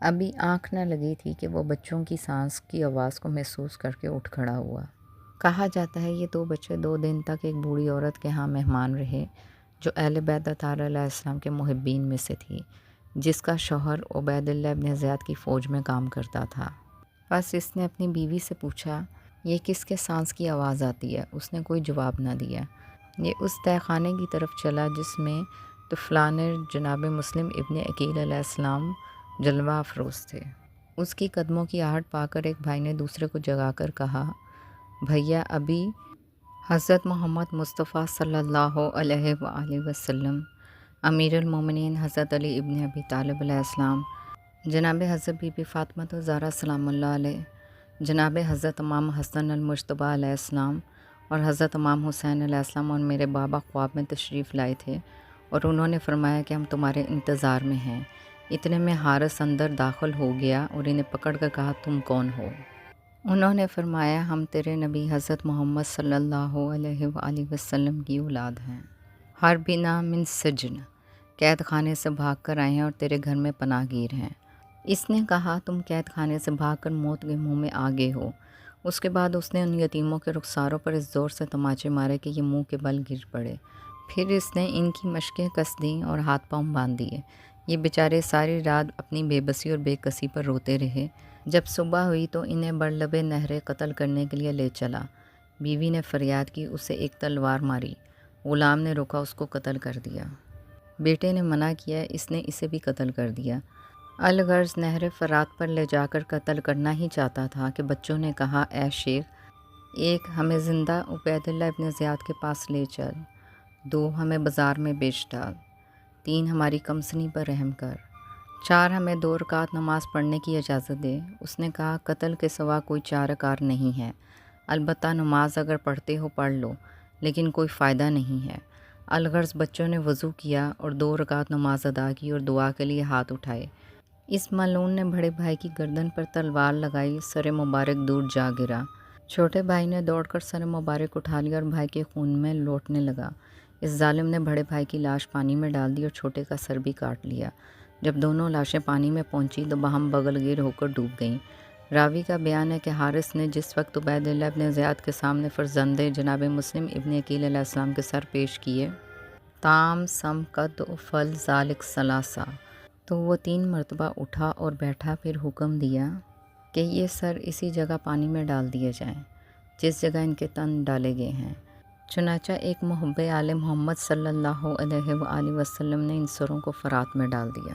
ابھی آنکھ نہ لگی تھی کہ وہ بچوں کی سانس کی آواز کو محسوس کر کے اٹھ کھڑا ہوا۔ کہا جاتا ہے یہ 2 بچے 2 دن تک ایک بوڑھی عورت کے ہاں مہمان رہے جو اہل بیت اطہار علیہ السلام کے محبین میں سے تھی، جس کا شوہر عبید اللہ ابن زیاد کی فوج میں کام کرتا تھا۔ بس اس نے اپنی بیوی سے پوچھا یہ کس کے سانس کی آواز آتی ہے؟ اس نے کوئی جواب نہ دیا۔ یہ اس تہہ خانے کی طرف چلا جس میں طفلان جناب مسلم ابن عقیل علیہ السلام جلوہ افروز تھے۔ اس کی قدموں کی آہٹ پا کر ایک بھائی نے دوسرے کو جگا کر کہا، بھیا ابھی حضرت محمد مصطفیٰ صلی اللہ علیہ وآلہ وسلم، امیر المومنین حضرت علی ابن ابی طالب علیہ السلام، جناب حضرت بی بی فاطمہ الزہرا سلام اللہ علیہ، جناب حضرت امام حسن المجتبیٰ علیہ السلام اور حضرت امام حسین علیہ السلام اور میرے بابا خواب میں تشریف لائے تھے اور انہوں نے فرمایا کہ ہم تمہارے انتظار میں ہیں۔ اتنے میں حارث اندر داخل ہو گیا اور انہیں پکڑ کر کہا تم کون ہو؟ انہوں نے فرمایا ہم تیرے نبی حضرت محمد صلی اللہ علیہ وآلہ وسلم کی اولاد ہیں، ہربنا من سجن، قید خانے سے بھاگ کر آئے ہیں اور تیرے گھر میں پناہ گیر ہیں۔ اس نے کہا تم قید خانے سے بھاگ کر موت کے منہ میں آ گئے ہو۔ اس کے بعد اس نے ان یتیموں کے رخساروں پر اس زور سے تماچے مارے کہ یہ منہ کے بل گر پڑے۔ پھر اس نے ان کی مشقیں کس دیں اور ہاتھ پاؤں باندھ دیے۔ یہ بیچارے ساری رات اپنی بے بسی اور بے کسی پر روتے رہے۔ جب صبح ہوئی تو انہیں برلبے نہر قتل کرنے کے لیے لے چلا۔ بیوی نے فریاد کی، اسے ایک تلوار ماری۔ غلام نے روکا، اس کو قتل کر دیا۔ بیٹے نے منع کیا، اس نے اسے بھی قتل کر دیا۔ الغرض نہر فرات پر لے جا کر قتل کرنا ہی چاہتا تھا کہ بچوں نے کہا اے شیخ، 1 ہمیں زندہ عبید اللہ ابن زیاد کے پاس لے چل، 2 ہمیں بازار میں بیچ ڈال، 3 ہماری کمسنی پر رحم کر، 4 ہمیں 2 رکعت نماز پڑھنے کی اجازت دے۔ اس نے کہا قتل کے سوا کوئی چارہ کار نہیں ہے، البتہ نماز اگر پڑھتے ہو پڑھ لو، لیکن کوئی فائدہ نہیں ہے۔ الغرض بچوں نے وضو کیا اور 2 رکعت نماز ادا کی اور دعا کے لیے ہاتھ اٹھائے۔ اس ملعون نے بڑے بھائی کی گردن پر تلوار لگائی، سر مبارک دور جا گرا۔ چھوٹے بھائی نے دوڑ کر سر مبارک اٹھا لیا اور بھائی کے خون میں لوٹنے لگا۔ اس ظالم نے بڑے بھائی کی لاش پانی میں ڈال دی اور چھوٹے کا سر بھی کاٹ لیا۔ جب دونوں لاشیں پانی میں پہنچی تو باہم بغل گیر ہو کر ڈوب گئیں۔ راوی کا بیان ہے کہ حارث نے جس وقت عبید اللہ ابن زیاد کے سامنے فرزند جناب مسلم ابن عقیل علیہ السلام کے سر پیش کیے، تام سم قد فل ذالک ثلاثہ، تو وہ 3 مرتبہ اٹھا اور بیٹھا، پھر حکم دیا کہ یہ سر اسی جگہ پانی میں ڈال دیے جائیں جس جگہ ان کے تن ڈالے گئے ہیں۔ چنانچہ ایک محب آل محمد صلی اللہ علیہ وآلہ وسلم نے ان سروں کو فرات میں ڈال دیا۔